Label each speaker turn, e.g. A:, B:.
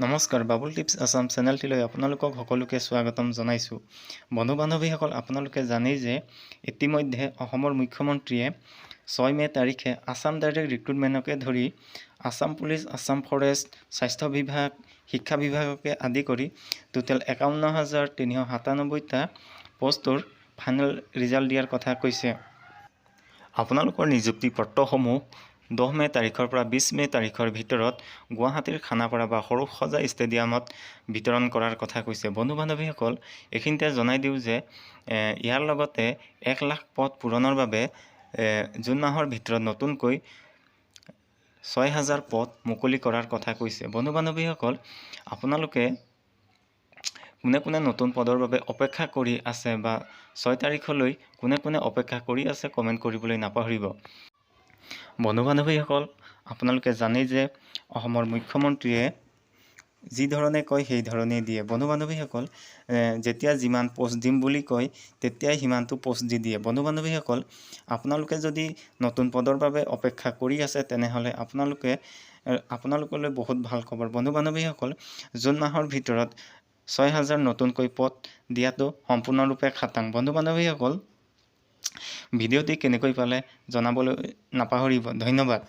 A: নমস্কাৰ বাবুল টিপছ আছাম চেনেলটিলৈ আপোনালোকক সকলোকে স্বাগতম জনাইছোঁ। বন্ধু বান্ধৱীসকল, আপোনালোকে জানেই যে ইতিমধ্যে অসমৰ মুখ্যমন্ত্ৰীয়ে 6 মে তাৰিখে আছাম ডাইৰেক্ট ৰিক্ৰুটমেণ্টকে ধৰি আছাম পুলিচ, আছাম ফৰেষ্ট, স্বাস্থ্য বিভাগ, শিক্ষা বিভাগকে আদি কৰি টোটেল 51,397টা পষ্টৰ ফাইনেল ৰিজাল্ট দিয়াৰ কথা কৈছে। আপোনালোকৰ নিযুক্তি পত্ৰসমূহ 10 মে তাৰিখৰ পৰা 20 মে তাৰিখৰ ভিতৰত গুৱাহাটীৰ খানাপাৰা বা সৰু সজাই ষ্টেডিয়ামত বিতৰণ কৰাৰ কথা কৈছে। বন্ধু বান্ধৱীসকল, এইখিনিতে জনাই দিওঁ যে ইয়াৰ লগতে 1 লাখ পদ পূৰণৰ বাবে জুন মাহৰ ভিতৰত নতুনকৈ 6,000 পদ মুকলি কৰাৰ কথা কৈছে। বন্ধু বান্ধৱীসকল, আপোনালোকে কোনে নতুন পদৰ বাবে অপেক্ষা কৰি আছে বা 6 তাৰিখলৈ কোনে অপেক্ষা কৰি আছে কমেণ্ট কৰিবলৈ নাপাহৰিব। বন্ধু বান্ধৱীসকল, আপোনালোকে জানেই যে অসমৰ মুখ্যমন্ত্ৰীয়ে যি ধৰণে কয় সেই ধৰণেই দিয়ে। বন্ধু বান্ধৱীসকল, যেতিয়া যিমান পোষ্ট দিম বুলি কয় তেতিয়াই সিমানটো পোষ্ট দি দিয়ে। বন্ধু বান্ধৱীসকল, আপোনালোকে যদি নতুন পদৰ বাবে অপেক্ষা কৰি আছে তেনেহ'লে আপোনালোকলৈ বহুত ভাল খবৰ। বন্ধু বান্ধৱীসকল, জুন মাহৰ ভিতৰত 6,000 নতুনকৈ পদ দিয়াটো সম্পূৰ্ণৰূপে খাটাং। বন্ধু বান্ধৱীসকল, ভিডিঅ'টি কেনেকৈ পালে জনাবলৈ নাপাহৰিব। ধন্যবাদ।